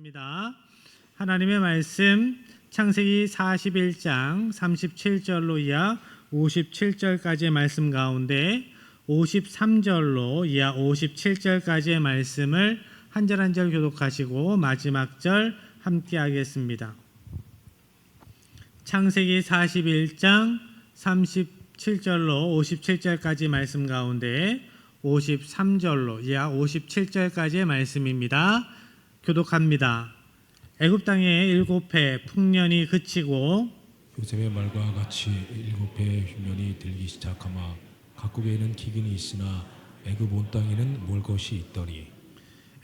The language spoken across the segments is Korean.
하겠습니다. 하나님의 말씀 창세기 41장 37절로 이하 57절까지의 말씀 가운데 53절로 이하 57절까지의 말씀을 한 절 한 절 교독하시고 마지막 절 함께 하겠습니다. 창세기 41장 37절로 57절까지 말씀 가운데 53절로 이하 57절까지의 말씀입니다. 교독합니다. 애굽 땅에 7해 풍년이 그치고 요셉의 말과 같이 7해의 흉년이 들기 시작하마 각국에는 기근이 있으나 애굽 온 땅에는 몰 것이 있더니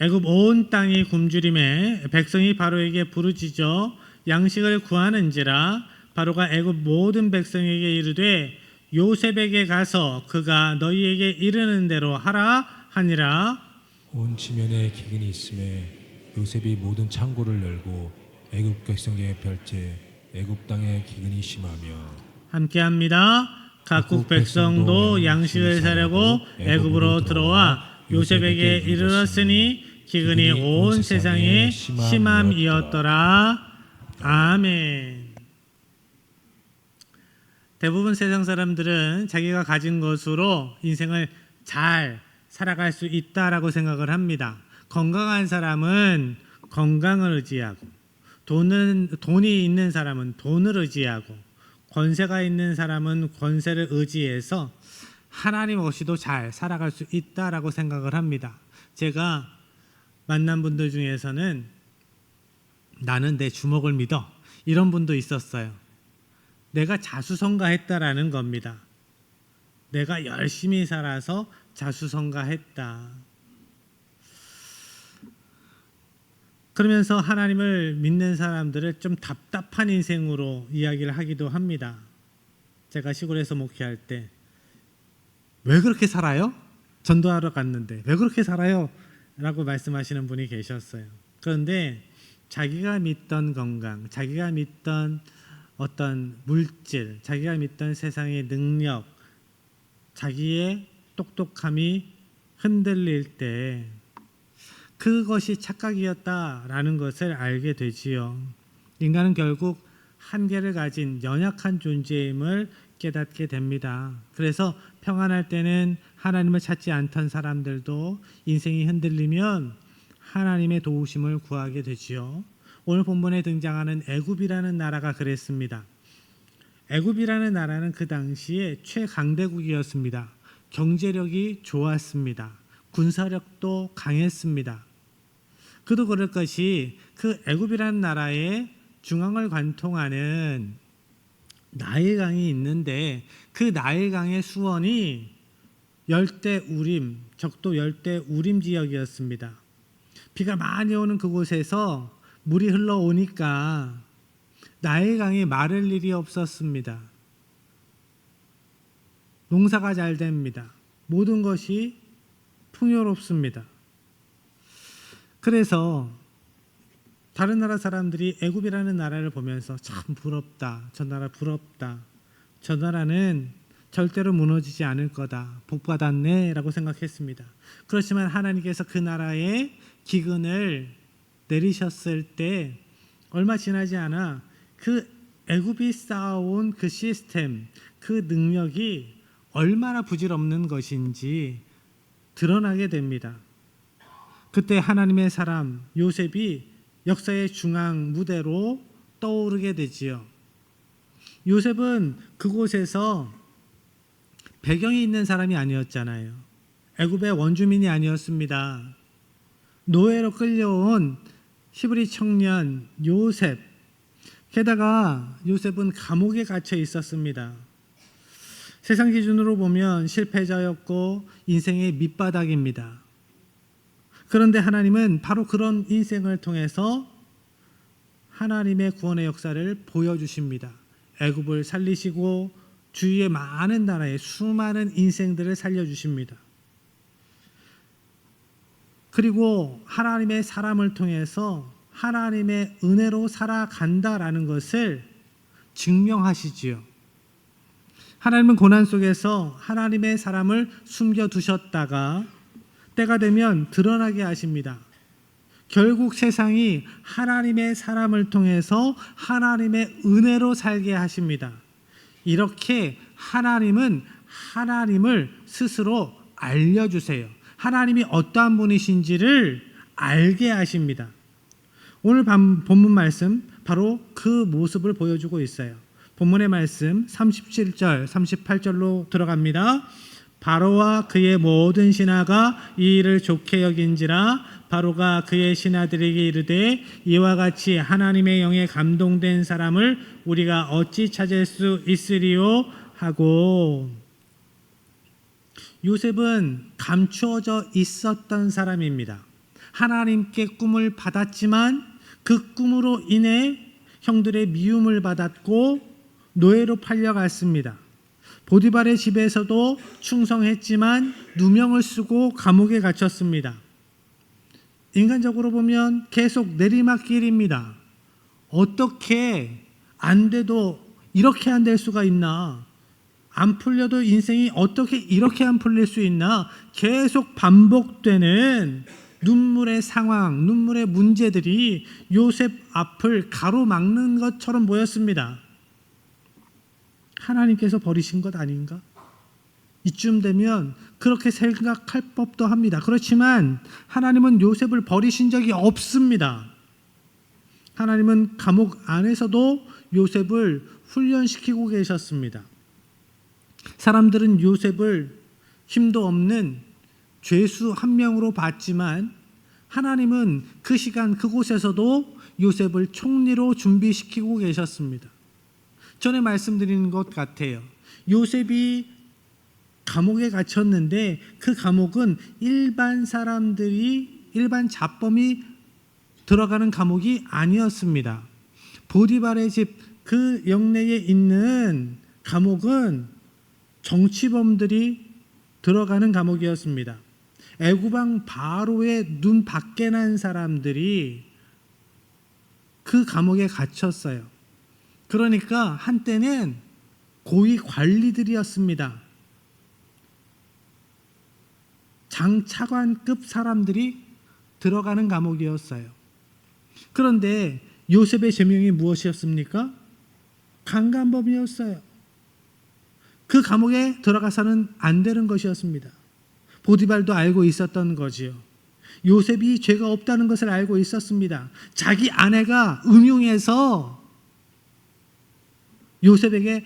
애굽 온 땅이 굶주림에 백성이 바로에게 부르짖어 양식을 구하는지라 바로가 애굽 모든 백성에게 이르되 요셉에게 가서 그가 너희에게 이르는 대로 하라 하니라. 온 지면에 기근이 있음에 요셉이 모든 창고를 열고 애굽 백성에게 별제 애굽 땅에 기근이 심하며 함께합니다. 각국 백성도 양식을 사려고 애굽으로 들어와 요셉에게 이르렀으니 기근이 온 세상에 심함이었더라. 아멘. 대부분 세상 사람들은 자기가 가진 것으로 인생을 잘 살아갈 수 있다라고 생각을 합니다. 건강한 사람은 건강을 의지하고 돈이 있는 사람은 돈을 의지하고 권세가 있는 사람은 권세를 의지해서 하나님 없이도 잘 살아갈 수 있다라고 생각을 합니다. 제가 만난 분들 중에서는 나는 내 주먹을 믿어 이런 분도 있었어요. 내가 자수성가했다라는 겁니다. 내가 열심히 살아서 자수성가했다. 그러면서 하나님을 믿는 사람들을 좀 답답한 인생으로 이야기를 하기도 합니다. 제가 시골에서 목회할 때 왜 그렇게 살아요? 전도하러 갔는데 왜 그렇게 살아요? 라고 말씀하시는 분이 계셨어요. 그런데 자기가 믿던 건강, 자기가 믿던 어떤 물질, 자기가 믿던 세상의 능력, 자기의 똑똑함이 흔들릴 때 그것이 착각이었다라는 것을 알게 되지요. 인간은 결국 한계를 가진 연약한 존재임을 깨닫게 됩니다. 그래서 평안할 때는 하나님을 찾지 않던 사람들도 인생이 흔들리면 하나님의 도우심을 구하게 되지요. 오늘 본문에 등장하는 애굽이라는 나라가 그랬습니다. 애굽이라는 나라는 그 당시에 최강대국이었습니다. 경제력이 좋았습니다. 군사력도 강했습니다. 그도 그럴 것이 그 애굽이라는 나라의 중앙을 관통하는 나일강이 있는데 그 나일강의 수원이 열대 우림, 적도 열대 우림 지역이었습니다. 비가 많이 오는 그곳에서 물이 흘러오니까 나일강이 마를 일이 없었습니다. 농사가 잘 됩니다. 모든 것이 풍요롭습니다. 그래서 다른 나라 사람들이 애굽이라는 나라를 보면서 참 부럽다. 저 나라 부럽다. 저 나라는 절대로 무너지지 않을 거다. 복받았네 라고 생각했습니다. 그렇지만 하나님께서 그 나라에 기근을 내리셨을 때 얼마 지나지 않아 그 애굽이 쌓아온 그 시스템, 그 능력이 얼마나 부질없는 것인지 드러나게 됩니다. 그때 하나님의 사람 요셉이 역사의 중앙 무대로 떠오르게 되지요. 요셉은 그곳에서 배경이 있는 사람이 아니었잖아요. 애굽의 원주민이 아니었습니다. 노예로 끌려온 히브리 청년 요셉. 게다가 요셉은 감옥에 갇혀 있었습니다. 세상 기준으로 보면 실패자였고 인생의 밑바닥입니다. 그런데 하나님은 바로 그런 인생을 통해서 하나님의 구원의 역사를 보여주십니다. 애굽을 살리시고 주위의 많은 나라의 수많은 인생들을 살려주십니다. 그리고 하나님의 사람을 통해서 하나님의 은혜로 살아간다라는 것을 증명하시지요. 하나님은 고난 속에서 하나님의 사람을 숨겨두셨다가 때가 되면 드러나게 하십니다. 결국 세상이 하나님의 사람을 통해서 하나님의 은혜로 살게 하십니다. 이렇게 하나님은 하나님을 스스로 알려주세요. 하나님이 어떠한 분이신지를 알게 하십니다. 오늘 본문 말씀 바로 그 모습을 보여주고 있어요. 본문의 말씀 37절, 38절로 들어갑니다. 바로와 그의 모든 신하가 이 일을 좋게 여긴지라 바로가 그의 신하들에게 이르되 이와 같이 하나님의 영에 감동된 사람을 우리가 어찌 찾을 수 있으리요 하고. 요셉은 감추어져 있었던 사람입니다. 하나님께 꿈을 받았지만 그 꿈으로 인해 형들의 미움을 받았고 노예로 팔려갔습니다. 보디발의 집에서도 충성했지만 누명을 쓰고 감옥에 갇혔습니다. 인간적으로 보면 계속 내리막길입니다. 어떻게 안 돼도 이렇게 안 될 수가 있나? 안 풀려도 인생이 어떻게 이렇게 안 풀릴 수 있나? 계속 반복되는 눈물의 상황, 눈물의 문제들이 요셉 앞을 가로막는 것처럼 보였습니다. 하나님께서 버리신 것 아닌가? 이쯤 되면 그렇게 생각할 법도 합니다. 그렇지만 하나님은 요셉을 버리신 적이 없습니다. 하나님은 감옥 안에서도 요셉을 훈련시키고 계셨습니다. 사람들은 요셉을 힘도 없는 죄수 한 명으로 봤지만 하나님은 그 시간 그곳에서도 요셉을 총리로 준비시키고 계셨습니다. 전에 말씀드린 것 같아요. 요셉이 감옥에 갇혔는데 그 감옥은 일반 사람들이, 일반 잡범이 들어가는 감옥이 아니었습니다. 보디발의 집 그 영내에 있는 감옥은 정치범들이 들어가는 감옥이었습니다. 애굽왕 바로의 눈 밖에 난 사람들이 그 감옥에 갇혔어요. 그러니까 한때는 고위 관리들이었습니다. 장차관급 사람들이 들어가는 감옥이었어요. 그런데 요셉의 제명이 무엇이었습니까? 강간범이었어요. 그 감옥에 들어가서는 안 되는 것이었습니다. 보디발도 알고 있었던 거지요. 요셉이 죄가 없다는 것을 알고 있었습니다. 자기 아내가 음흉해서 요셉에게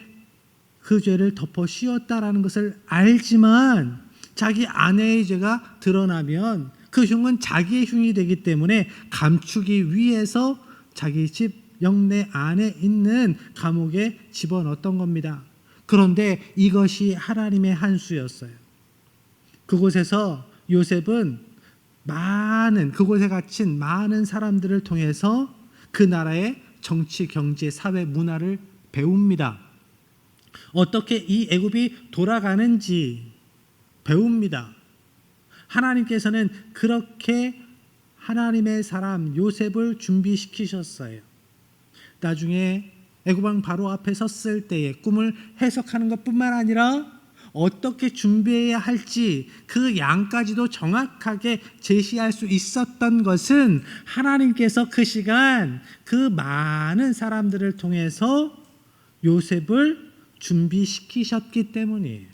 그 죄를 덮어 씌웠다라는 것을 알지만 자기 아내의 죄가 드러나면 그 흉은 자기의 흉이 되기 때문에 감추기 위해서 자기 집 영내 안에 있는 감옥에 집어넣었던 겁니다. 그런데 이것이 하나님의 한수였어요. 그곳에서 요셉은 그곳에 갇힌 많은 사람들을 통해서 그 나라의 정치, 경제, 사회, 문화를 배웁니다. 어떻게 이 애굽이 돌아가는지 배웁니다. 하나님께서는 그렇게 하나님의 사람 요셉을 준비시키셨어요. 나중에 애굽왕 바로 앞에 섰을 때에 꿈을 해석하는 것뿐만 아니라 어떻게 준비해야 할지 그 양까지도 정확하게 제시할 수 있었던 것은 하나님께서 그 시간 그 많은 사람들을 통해서 요셉을 준비시키셨기 때문이에요.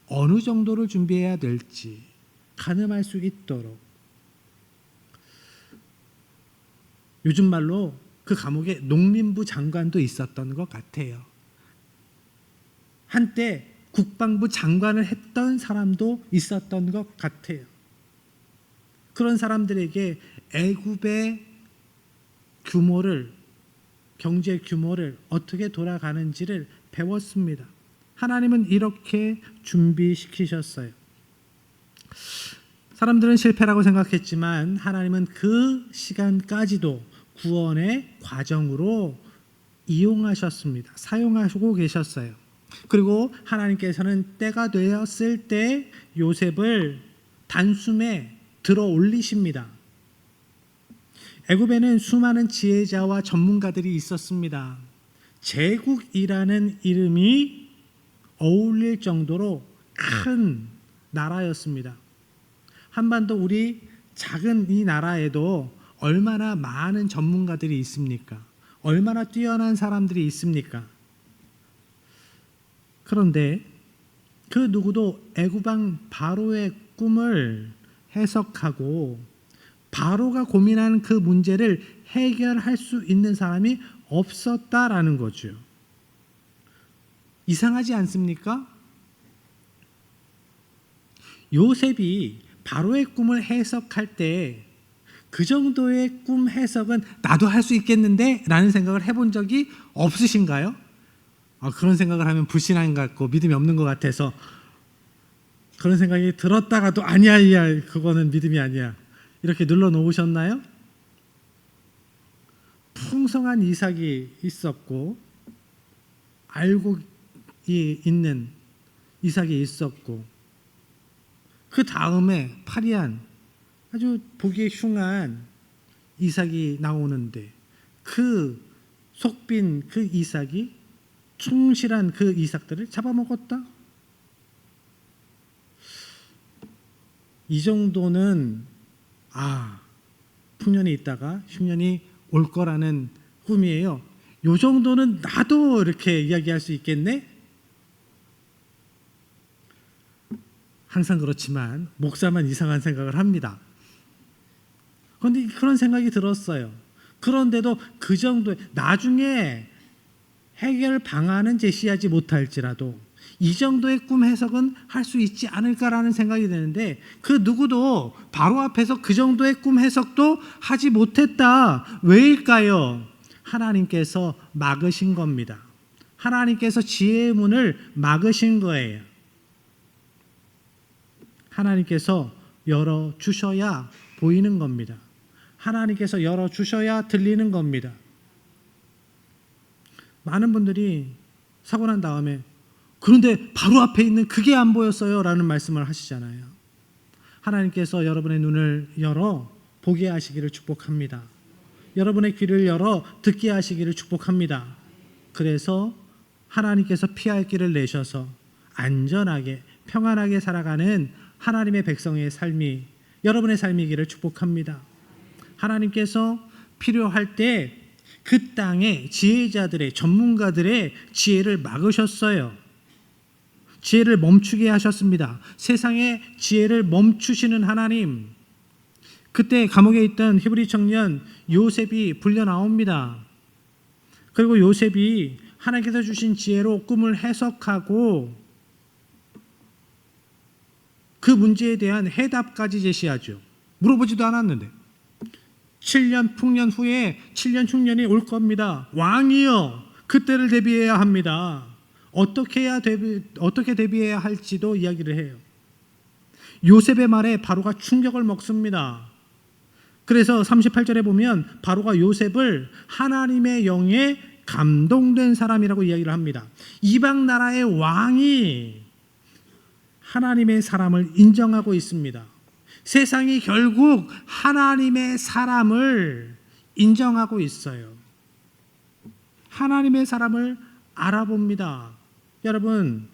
어느 정도를 준비해야 될지 가늠할 수 있도록. 요즘 말로 그 감옥에 농림부 장관도 있었던 것 같아요. 한때 국방부 장관을 했던 사람도 있었던 것 같아요. 그런 사람들에게 애굽의 규모를, 경제 규모를 어떻게 돌아가는지를 배웠습니다. 하나님은 이렇게 준비시키셨어요. 사람들은 실패라고 생각했지만 하나님은 그 시간까지도 구원의 과정으로 이용하셨습니다. 사용하시고 계셨어요. 그리고 하나님께서는 때가 되었을 때 요셉을 단숨에 들어 올리십니다. 애굽에는 수많은 지혜자와 전문가들이 있었습니다. 제국이라는 이름이 어울릴 정도로 큰 나라였습니다. 한반도 우리 작은 이 나라에도 얼마나 많은 전문가들이 있습니까? 얼마나 뛰어난 사람들이 있습니까? 그런데 그 누구도 애굽왕 바로의 꿈을 해석하고 바로가 고민하는 그 문제를 해결할 수 있는 사람이 없었다라는 거죠. 이상하지 않습니까? 요셉이 바로의 꿈을 해석할 때 그 정도의 꿈 해석은 나도 할 수 있겠는데? 라는 생각을 해본 적이 없으신가요? 그런 생각을 하면 불신앙인 것 같고 믿음이 없는 것 같아서 그런 생각이 들었다가도 아니야, 그거는 믿음이 아니야, 이렇게 눌러놓으셨나요? 풍성한 이삭이 있었고 알고 있는 이삭이 있었고 그 다음에 파리한 아주 보기에 흉한 이삭이 나오는데 그 속빈 그 이삭이 충실한 그 이삭들을 잡아먹었다. 이 정도는 풍년이 있다가 흉년이 올 거라는 꿈이에요. 요 정도는 나도 이렇게 이야기할 수 있겠네? 항상 그렇지만 목사만 이상한 생각을 합니다. 그런데 그런 생각이 들었어요. 그런데도 그 정도의 나중에 해결 방안은 제시하지 못할지라도 이 정도의 꿈 해석은 할 수 있지 않을까라는 생각이 드는데 그 누구도 바로 앞에서 그 정도의 꿈 해석도 하지 못했다. 왜일까요? 하나님께서 막으신 겁니다. 하나님께서 지혜의 문을 막으신 거예요. 하나님께서 열어주셔야 보이는 겁니다. 하나님께서 열어주셔야 들리는 겁니다. 많은 분들이 사고 난 다음에 그런데 바로 앞에 있는 그게 안 보였어요 라는 말씀을 하시잖아요. 하나님께서 여러분의 눈을 열어 보게 하시기를 축복합니다. 여러분의 귀를 열어 듣게 하시기를 축복합니다. 그래서 하나님께서 피할 길을 내셔서 안전하게 평안하게 살아가는 하나님의 백성의 삶이 여러분의 삶이기를 축복합니다. 하나님께서 필요할 때 그 땅에 지혜자들의 전문가들의 지혜를 막으셨어요. 지혜를 멈추게 하셨습니다. 세상의 지혜를 멈추시는 하나님. 그때 감옥에 있던 히브리 청년 요셉이 불려 나옵니다. 그리고 요셉이 하나님께서 주신 지혜로 꿈을 해석하고 그 문제에 대한 해답까지 제시하죠. 물어보지도 않았는데 7년 풍년 후에 7년 흉년이 올 겁니다. 왕이여 그때를 대비해야 합니다. 어떻게 대비해야 할지도 이야기를 해요. 요셉의 말에 바로가 충격을 먹습니다. 그래서 38절에 보면 바로가 요셉을 하나님의 영에 감동된 사람이라고 이야기를 합니다. 이방 나라의 왕이 하나님의 사람을 인정하고 있습니다. 세상이 결국 하나님의 사람을 인정하고 있어요. 하나님의 사람을 알아봅니다. 여러분,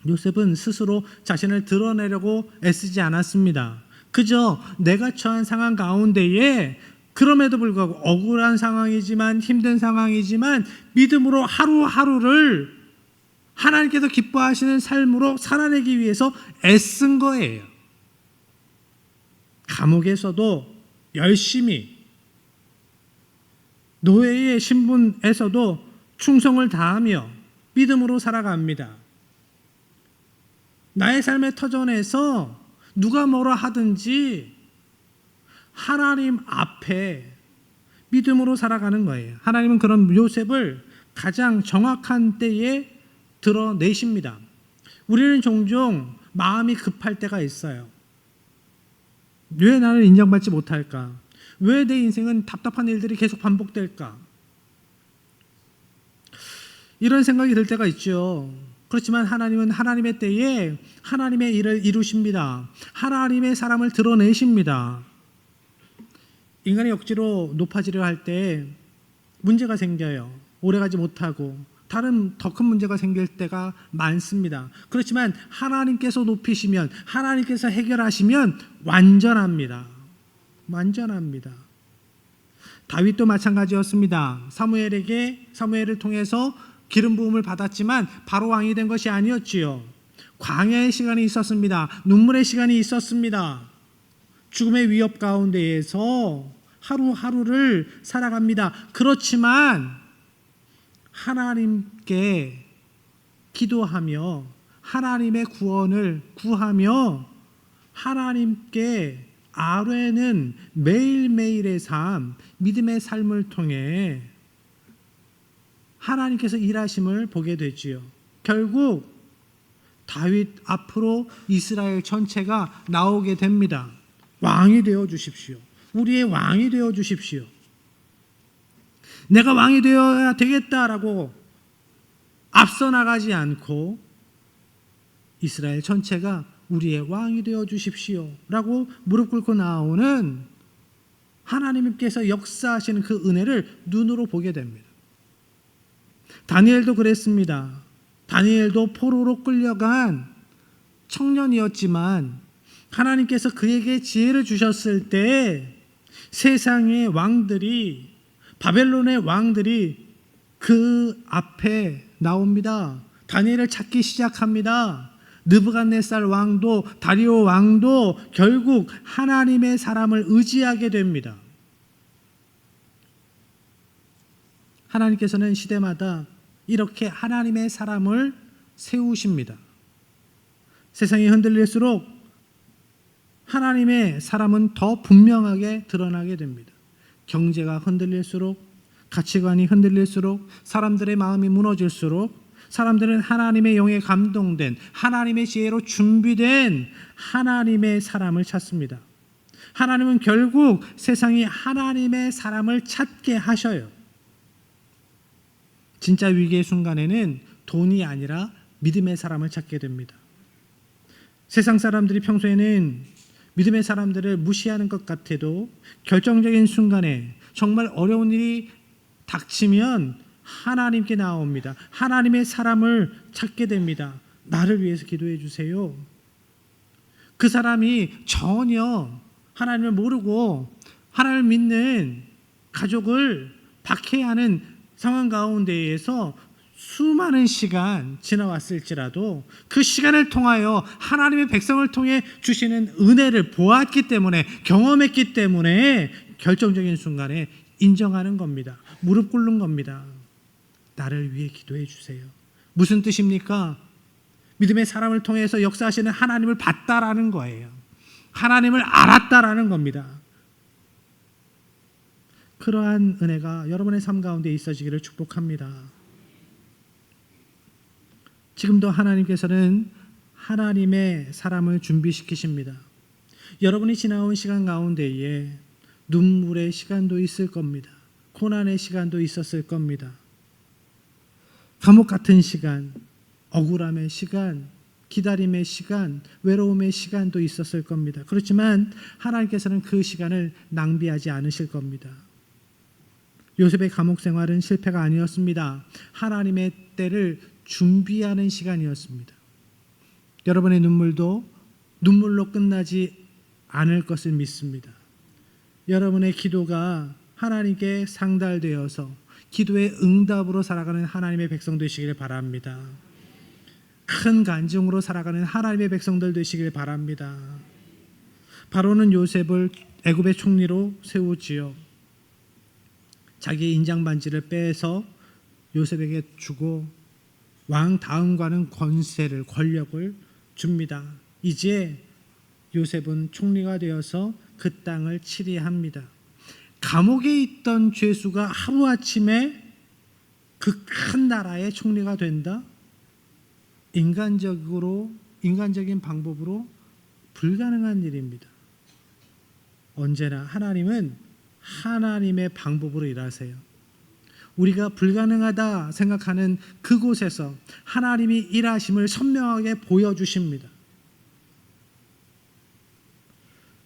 요셉은 스스로 자신을 드러내려고 애쓰지 않았습니다. 그저 내가 처한 상황 가운데에 그럼에도 불구하고 억울한 상황이지만 힘든 상황이지만 믿음으로 하루하루를 하나님께서 기뻐하시는 삶으로 살아내기 위해서 애쓴 거예요. 감옥에서도 열심히, 노예의 신분에서도 충성을 다하며 믿음으로 살아갑니다. 나의 삶의 터전에서 누가 뭐라 하든지 하나님 앞에 믿음으로 살아가는 거예요. 하나님은 그런 요셉을 가장 정확한 때에 드러내십니다. 우리는 종종 마음이 급할 때가 있어요. 왜 나를 인정받지 못할까? 왜 내 인생은 답답한 일들이 계속 반복될까? 이런 생각이 들 때가 있죠. 그렇지만 하나님은 하나님의 때에 하나님의 일을 이루십니다. 하나님의 사람을 드러내십니다. 인간이 억지로 높아지려 할 때 문제가 생겨요. 오래가지 못하고 다른 더 큰 문제가 생길 때가 많습니다. 그렇지만 하나님께서 높이시면, 하나님께서 해결하시면 완전합니다. 완전합니다. 다윗도 마찬가지였습니다. 사무엘을 통해서 기름 부음을 받았지만 바로 왕이 된 것이 아니었지요. 광야의 시간이 있었습니다. 눈물의 시간이 있었습니다. 죽음의 위협 가운데에서 하루하루를 살아갑니다. 그렇지만 하나님께 기도하며 하나님의 구원을 구하며 하나님께 아뢰는 매일매일의 삶, 믿음의 삶을 통해 하나님께서 일하심을 보게 되지요. 결국 다윗 앞으로 이스라엘 전체가 나오게 됩니다. 왕이 되어 주십시오. 우리의 왕이 되어 주십시오. 내가 왕이 되어야 되겠다라고 앞서 나가지 않고 이스라엘 전체가 우리의 왕이 되어 주십시오 라고 무릎 꿇고 나오는 하나님께서 역사하시는 그 은혜를 눈으로 보게 됩니다. 다니엘도 그랬습니다. 다니엘도 포로로 끌려간 청년이었지만 하나님께서 그에게 지혜를 주셨을 때 세상의 왕들이, 바벨론의 왕들이 그 앞에 나옵니다. 다니엘을 찾기 시작합니다. 느부갓네살 왕도, 다리오 왕도 결국 하나님의 사람을 의지하게 됩니다. 하나님께서는 시대마다 이렇게 하나님의 사람을 세우십니다. 세상이 흔들릴수록 하나님의 사람은 더 분명하게 드러나게 됩니다. 경제가 흔들릴수록, 가치관이 흔들릴수록, 사람들의 마음이 무너질수록 사람들은 하나님의 영에 감동된, 하나님의 지혜로 준비된 하나님의 사람을 찾습니다. 하나님은 결국 세상이 하나님의 사람을 찾게 하셔요. 진짜 위기의 순간에는 돈이 아니라 믿음의 사람을 찾게 됩니다. 세상 사람들이 평소에는 믿음의 사람들을 무시하는 것 같아도 결정적인 순간에 정말 어려운 일이 닥치면 하나님께 나옵니다. 하나님의 사람을 찾게 됩니다. 나를 위해서 기도해 주세요. 그 사람이 전혀 하나님을 모르고 하나님을 믿는 가족을 박해하는 상황 가운데에서 수많은 시간 지나왔을지라도 그 시간을 통하여 하나님의 백성을 통해 주시는 은혜를 보았기 때문에, 경험했기 때문에 결정적인 순간에 인정하는 겁니다. 무릎 꿇는 겁니다. 나를 위해 기도해 주세요. 무슨 뜻입니까? 믿음의 사람을 통해서 역사하시는 하나님을 봤다라는 거예요. 하나님을 알았다라는 겁니다. 그러한 은혜가 여러분의 삶 가운데 있어지기를 축복합니다. 지금도 하나님께서는 하나님의 사람을 준비시키십니다. 여러분이 지나온 시간 가운데에 눈물의 시간도 있을 겁니다. 고난의 시간도 있었을 겁니다. 감옥 같은 시간, 억울함의 시간, 기다림의 시간, 외로움의 시간도 있었을 겁니다. 그렇지만 하나님께서는 그 시간을 낭비하지 않으실 겁니다. 요셉의 감옥 생활은 실패가 아니었습니다. 하나님의 때를 준비하는 시간이었습니다. 여러분의 눈물도 눈물로 끝나지 않을 것을 믿습니다. 여러분의 기도가 하나님께 상달되어서 기도의 응답으로 살아가는 하나님의 백성 되시길 바랍니다. 큰 간증으로 살아가는 하나님의 백성들 되시길 바랍니다. 바로는 요셉을 애굽의 총리로 세우지요. 자기의 인장 반지를 빼서 요셉에게 주고 왕 다음과는 권세를, 권력을 줍니다. 이제 요셉은 총리가 되어서 그 땅을 치리합니다. 감옥에 있던 죄수가 하루아침에 그 큰 나라의 총리가 된다? 인간적인 방법으로 불가능한 일입니다. 언제나 하나님은 하나님의 방법으로 일하세요. 우리가 불가능하다 생각하는 그곳에서 하나님이 일하심을 선명하게 보여주십니다.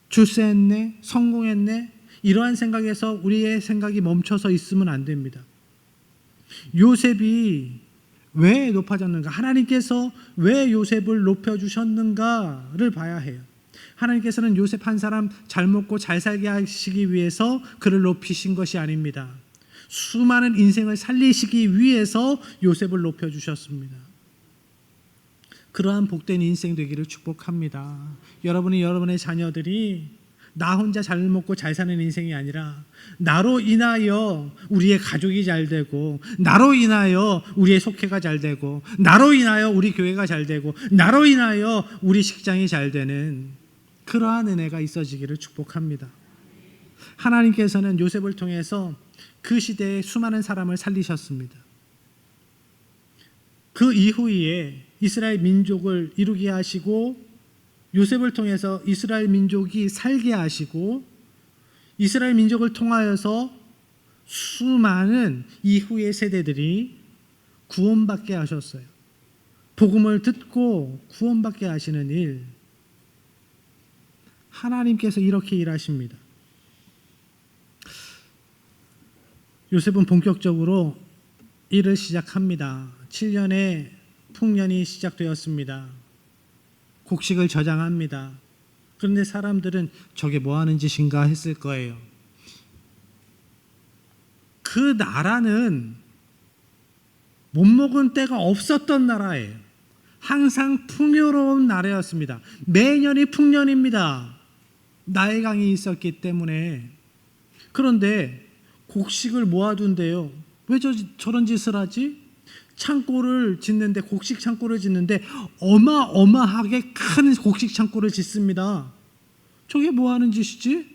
출세했네, 성공했네, 이러한 생각에서 우리의 생각이 멈춰서 있으면 안 됩니다. 요셉이 왜 높아졌는가? 하나님께서 왜 요셉을 높여주셨는가를 봐야 해요. 하나님께서는 요셉 한 사람 잘 먹고 잘 살게 하시기 위해서 그를 높이신 것이 아닙니다. 수많은 인생을 살리시기 위해서 요셉을 높여주셨습니다. 그러한 복된 인생 되기를 축복합니다. 여러분이 여러분의 자녀들이 나 혼자 잘 먹고 잘 사는 인생이 아니라 나로 인하여 우리의 가족이 잘 되고, 나로 인하여 우리의 속회가 잘 되고, 나로 인하여 우리 교회가 잘 되고, 나로 인하여 우리 식장이 잘 되는 그러한 은혜가 있어지기를 축복합니다. 하나님께서는 요셉을 통해서 그 시대에 수많은 사람을 살리셨습니다. 그 이후에 이스라엘 민족을 이루게 하시고, 요셉을 통해서 이스라엘 민족이 살게 하시고, 이스라엘 민족을 통하여서 수많은 이후의 세대들이 구원받게 하셨어요. 복음을 듣고 구원받게 하시는 일, 하나님께서 이렇게 일하십니다. 요셉은 본격적으로 일을 시작합니다. 7년의 풍년이 시작되었습니다. 곡식을 저장합니다. 그런데 사람들은 저게 뭐 하는 짓인가 했을 거예요. 그 나라는 못 먹은 때가 없었던 나라예요. 항상 풍요로운 나라였습니다. 매년이 풍년입니다. 나일강이 있었기 때문에. 그런데 곡식을 모아둔대요. 왜 저런 짓을 하지? 창고를 짓는데, 곡식 창고를 짓는데 어마어마하게 큰 곡식 창고를 짓습니다. 저게 뭐 하는 짓이지?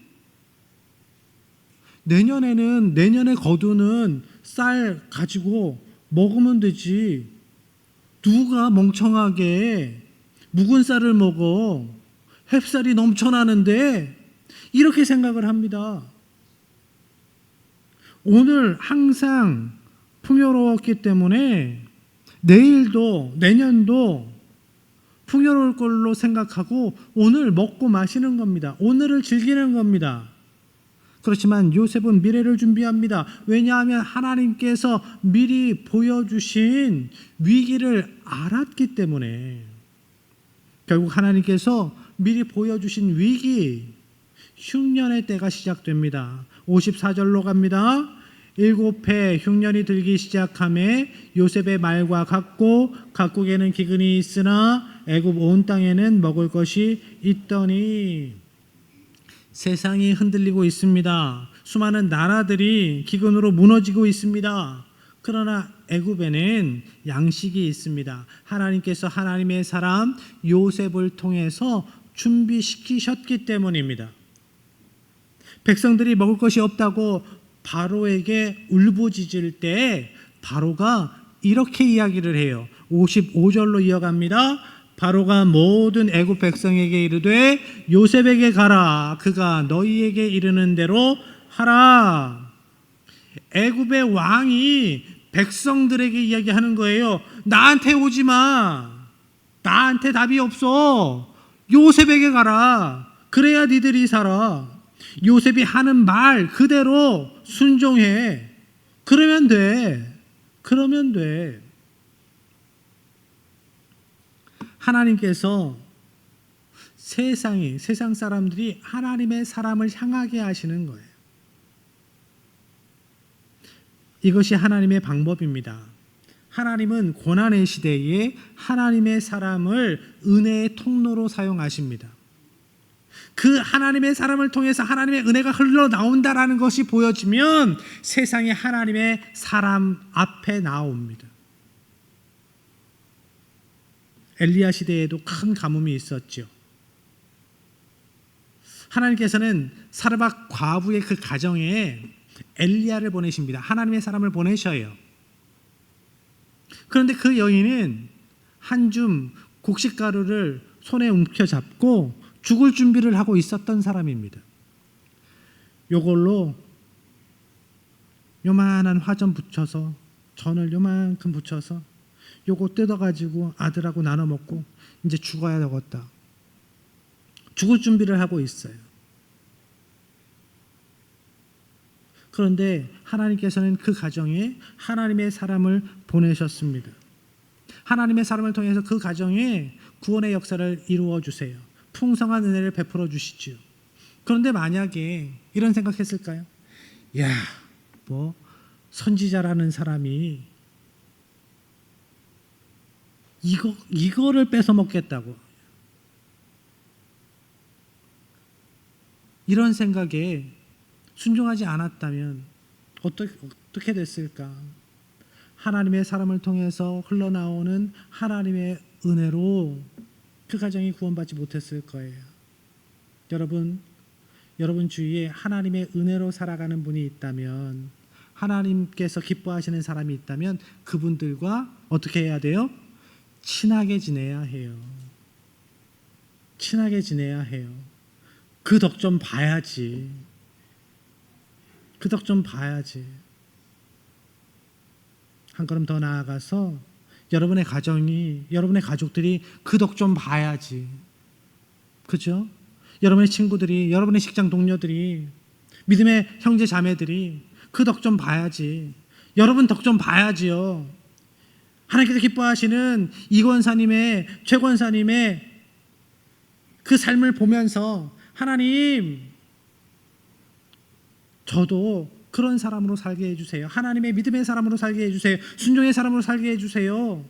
내년에 거두는 쌀 가지고 먹으면 되지. 누가 멍청하게 묵은 쌀을 먹어? 햅쌀이 넘쳐나는데. 이렇게 생각을 합니다. 오늘 항상 풍요로웠기 때문에 내일도 내년도 풍요로울 걸로 생각하고 오늘 먹고 마시는 겁니다. 오늘을 즐기는 겁니다. 그렇지만 요셉은 미래를 준비합니다. 왜냐하면 하나님께서 미리 보여주신 위기를 알았기 때문에. 결국 하나님께서 미리 보여주신 위기, 흉년의 때가 시작됩니다. 54절로 갑니다. 7해 흉년이 들기 시작하매 요셉의 말과 같고 각국에는 기근이 있으나 애굽 온 땅에는 먹을 것이 있더니. 세상이 흔들리고 있습니다. 수많은 나라들이 기근으로 무너지고 있습니다. 그러나 애굽에는 양식이 있습니다. 하나님께서 하나님의 사람 요셉을 통해서 준비시키셨기 때문입니다. 백성들이 먹을 것이 없다고 바로에게 울부짖을 때 바로가 이렇게 이야기를 해요. 55절로 이어갑니다. 바로가 모든 애굽 백성에게 이르되 요셉에게 가라. 그가 너희에게 이르는 대로 하라. 애굽의 왕이 백성들에게 이야기하는 거예요. 나한테 오지 마. 나한테 답이 없어. 요셉에게 가라. 그래야 니들이 살아. 요셉이 하는 말 그대로 순종해. 그러면 돼. 그러면 돼. 하나님께서 세상 사람들이 하나님의 사람을 향하게 하시는 거예요. 이것이 하나님의 방법입니다. 하나님은 고난의 시대에 하나님의 사람을 은혜의 통로로 사용하십니다. 그 하나님의 사람을 통해서 하나님의 은혜가 흘러나온다라는 것이 보여지면 세상에 하나님의 사람 앞에 나옵니다. 엘리야 시대에도 큰 가뭄이 있었죠. 하나님께서는 사르밧 과부의 그 가정에 엘리야를 보내십니다. 하나님의 사람을 보내셔요. 그런데 그 여인은 한 줌 곡식가루를 손에 움켜잡고 죽을 준비를 하고 있었던 사람입니다. 요걸로 요만한 화전 붙여서, 전을 요만큼 붙여서 요거 뜯어가지고 아들하고 나눠 먹고 이제 죽어야 되겠다. 죽을 준비를 하고 있어요. 그런데 하나님께서는 그 가정에 하나님의 사람을 보내셨습니다. 하나님의 사람을 통해서 그 가정에 구원의 역사를 이루어 주세요. 풍성한 은혜를 베풀어 주시지요. 그런데 만약에 이런 생각했을까요? 야, 뭐 선지자라는 사람이 이거를 뺏어 먹겠다고, 이런 생각에 순종하지 않았다면 어떻게 됐을까? 하나님의 사람을 통해서 흘러나오는 하나님의 은혜로 그 가정이 구원받지 못했을 거예요. 여러분 주위에 하나님의 은혜로 살아가는 분이 있다면, 하나님께서 기뻐하시는 사람이 있다면 그분들과 어떻게 해야 돼요? 친하게 지내야 해요. 친하게 지내야 해요. 그 덕 좀 봐야지. 그 덕 좀 봐야지. 한 걸음 더 나아가서 여러분의 가정이, 여러분의 가족들이 그 덕 좀 봐야지. 그죠? 여러분의 친구들이, 여러분의 직장 동료들이, 믿음의 형제 자매들이 그 덕 좀 봐야지. 여러분 덕 좀 봐야지요. 하나님께서 기뻐하시는 이 권사님의, 최 권사님의 그 삶을 보면서 하나님, 저도 그런 사람으로 살게 해주세요. 하나님의 믿음의 사람으로 살게 해주세요. 순종의 사람으로 살게 해주세요.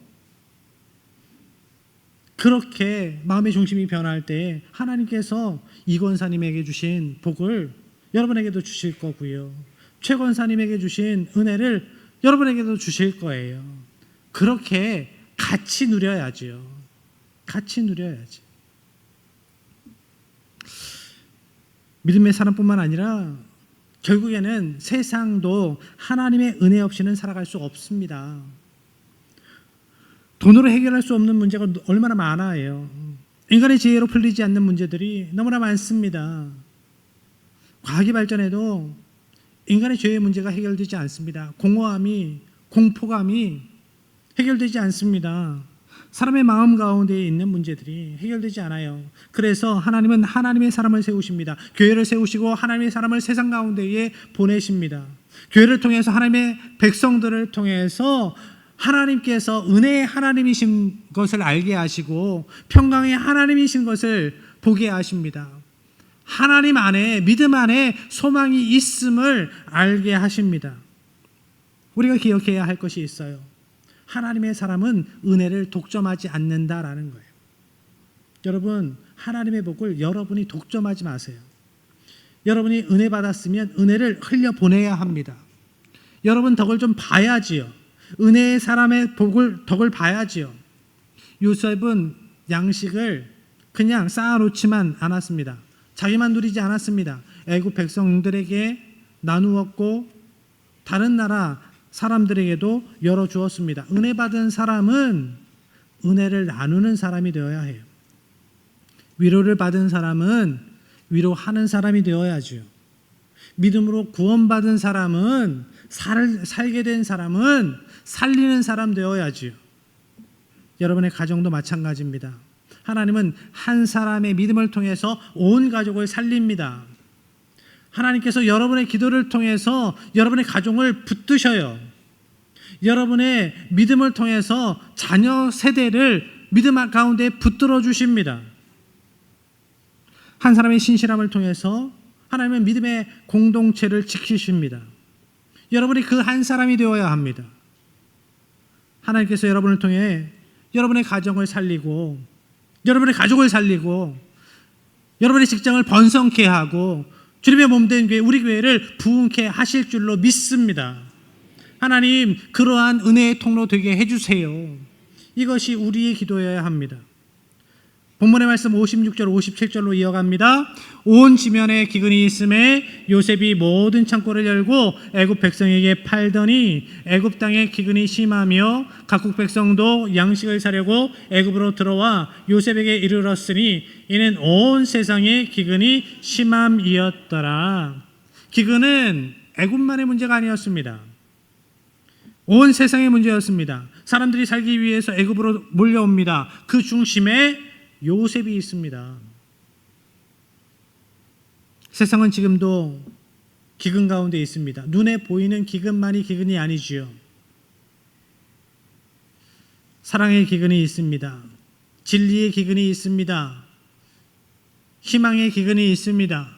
그렇게 마음의 중심이 변할 때 하나님께서 이 권사님에게 주신 복을 여러분에게도 주실 거고요. 최 권사님에게 주신 은혜를 여러분에게도 주실 거예요. 그렇게 같이 누려야지요. 같이 누려야지. 믿음의 사람뿐만 아니라 결국에는 세상도 하나님의 은혜 없이는 살아갈 수 없습니다. 돈으로 해결할 수 없는 문제가 얼마나 많아요. 인간의 지혜로 풀리지 않는 문제들이 너무나 많습니다. 과학이 발전해도 인간의 죄의 문제가 해결되지 않습니다. 공허함이, 공포감이 해결되지 않습니다. 사람의 마음 가운데 있는 문제들이 해결되지 않아요. 그래서 하나님은 하나님의 사람을 세우십니다. 교회를 세우시고 하나님의 사람을 세상 가운데에 보내십니다. 교회를 통해서, 하나님의 백성들을 통해서 하나님께서 은혜의 하나님이신 것을 알게 하시고 평강의 하나님이신 것을 보게 하십니다. 하나님 안에, 믿음 안에 소망이 있음을 알게 하십니다. 우리가 기억해야 할 것이 있어요. 하나님의 사람은 은혜를 독점하지 않는다라는 거예요. 여러분, 하나님의 복을 여러분이 독점하지 마세요. 여러분이 은혜 받았으면 은혜를 흘려보내야 합니다. 여러분 덕을 좀 봐야지요. 은혜의 사람의 덕을 봐야지요. 요셉은 양식을 그냥 쌓아놓지만 않았습니다. 자기만 누리지 않았습니다. 애굽 백성들에게 나누었고 다른 나라 사람들에게도 열어주었습니다. 은혜 받은 사람은 은혜를 나누는 사람이 되어야 해요. 위로를 받은 사람은 위로하는 사람이 되어야죠. 믿음으로 구원받은 사람은, 살게 된 사람은 살리는 사람 되어야죠. 여러분의 가정도 마찬가지입니다. 하나님은 한 사람의 믿음을 통해서 온 가족을 살립니다. 하나님께서 여러분의 기도를 통해서 여러분의 가정을 붙드셔요. 여러분의 믿음을 통해서 자녀 세대를 믿음 가운데 붙들어 주십니다. 한 사람의 신실함을 통해서 하나님은 믿음의 공동체를 지키십니다. 여러분이 그 한 사람이 되어야 합니다. 하나님께서 여러분을 통해 여러분의 가정을 살리고, 여러분의 가족을 살리고, 여러분의 직장을 번성케 하고 주님의 몸된 교회, 우리 교회를 부흥케 하실 줄로 믿습니다. 하나님, 그러한 은혜의 통로 되게 해주세요. 이것이 우리의 기도여야 합니다. 본문의 말씀 56절 57절로 이어갑니다. 온 지면에 기근이 있음에 요셉이 모든 창고를 열고 애굽 백성에게 팔더니 애굽 땅에 기근이 심하며 각국 백성도 양식을 사려고 애굽으로 들어와 요셉에게 이르렀으니 이는 온 세상에 기근이 심함이었더라. 기근은 애굽만의 문제가 아니었습니다. 온 세상의 문제였습니다. 사람들이 살기 위해서 애굽으로 몰려옵니다. 그 중심에 요셉이 있습니다. 세상은 지금도 기근 가운데 있습니다. 눈에 보이는 기근만이 기근이 아니지요. 사랑의 기근이 있습니다. 진리의 기근이 있습니다. 희망의 기근이 있습니다.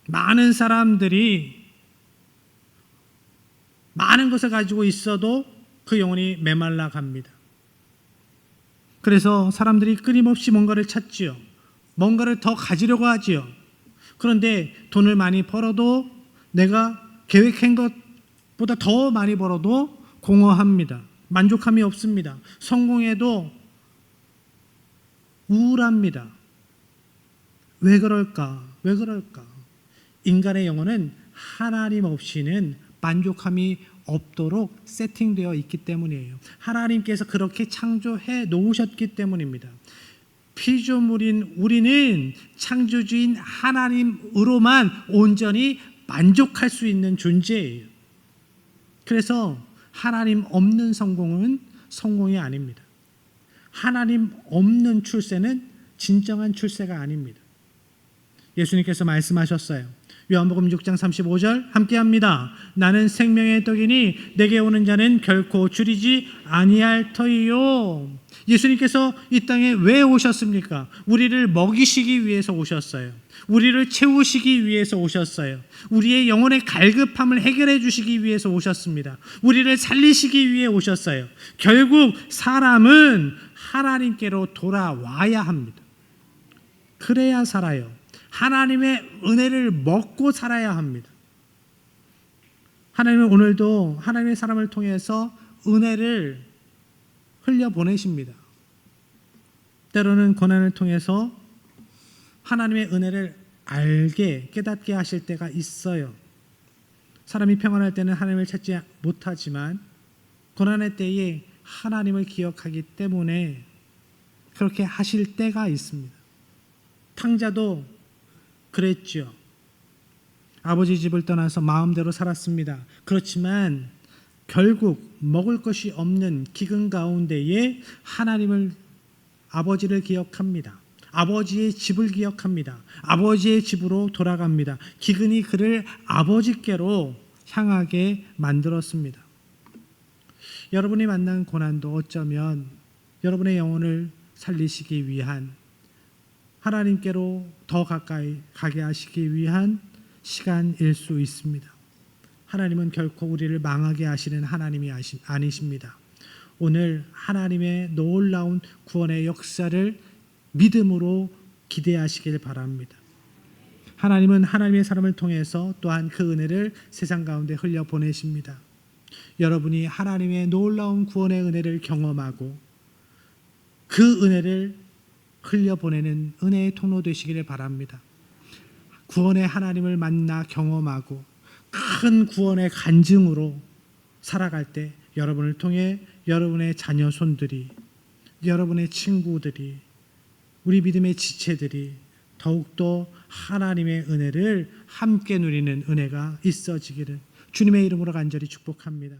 많은 사람들이 많은 것을 가지고 있어도 그 영혼이 메말라 갑니다. 그래서 사람들이 끊임없이 뭔가를 찾지요. 뭔가를 더 가지려고 하지요. 그런데 돈을 많이 벌어도 내가 계획한 것보다 더 많이 벌어도 공허합니다. 만족함이 없습니다. 성공해도 우울합니다. 왜 그럴까? 왜 그럴까? 인간의 영혼은 하나님 없이는 만족함이 없도록 세팅되어 있기 때문이에요. 하나님께서 그렇게 창조해 놓으셨기 때문입니다. 피조물인 우리는 창조주인 하나님으로만 온전히 만족할 수 있는 존재예요. 그래서 하나님 없는 성공은 성공이 아닙니다. 하나님 없는 출세는 진정한 출세가 아닙니다. 예수님께서 말씀하셨어요. 요한복음 6장 35절 함께합니다. 나는 생명의 떡이니 내게 오는 자는 결코 줄이지 아니할 터이요. 예수님께서 이 땅에 왜 오셨습니까? 우리를 먹이시기 위해서 오셨어요. 우리를 채우시기 위해서 오셨어요. 우리의 영혼의 갈급함을 해결해 주시기 위해서 오셨습니다. 우리를 살리시기 위해 오셨어요. 결국 사람은 하나님께로 돌아와야 합니다. 그래야 살아요. 하나님의 은혜를 먹고 살아야 합니다. 하나님은 오늘도 하나님의 사람을 통해서 은혜를 흘려보내십니다. 때로는 고난을 통해서 하나님의 은혜를 알게 깨닫게 하실 때가 있어요. 사람이 평안할 때는 하나님을 찾지 못하지만 고난의 때에 하나님을 기억하기 때문에 그렇게 하실 때가 있습니다. 탕자도 그랬죠. 아버지 집을 떠나서 마음대로 살았습니다. 그렇지만 결국 먹을 것이 없는 기근 가운데에 하나님을 아버지를 기억합니다. 아버지의 집을 기억합니다. 아버지의 집으로 돌아갑니다. 기근이 그를 아버지께로 향하게 만들었습니다. 여러분이 만난 고난도 어쩌면 여러분의 영혼을 살리시기 위한, 하나님께로 더 가까이 가게 하시기 위한 시간일 수 있습니다. 하나님은 결코 우리를 망하게 하시는 하나님이 아니십니다. 오늘 하나님의 놀라운 구원의 역사를 믿음으로 기대하시길 바랍니다. 하나님은 하나님의 사람을 통해서 또한 그 은혜를 세상 가운데 흘려보내십니다. 여러분이 하나님의 놀라운 구원의 은혜를 경험하고 그 은혜를 흘려보내는 은혜의 통로 되시기를 바랍니다. 구원의 하나님을 만나 경험하고 큰 구원의 간증으로 살아갈 때 여러분을 통해 여러분의 자녀 손들이, 여러분의 친구들이, 우리 믿음의 지체들이 더욱더 하나님의 은혜를 함께 누리는 은혜가 있어지기를 주님의 이름으로 간절히 축복합니다.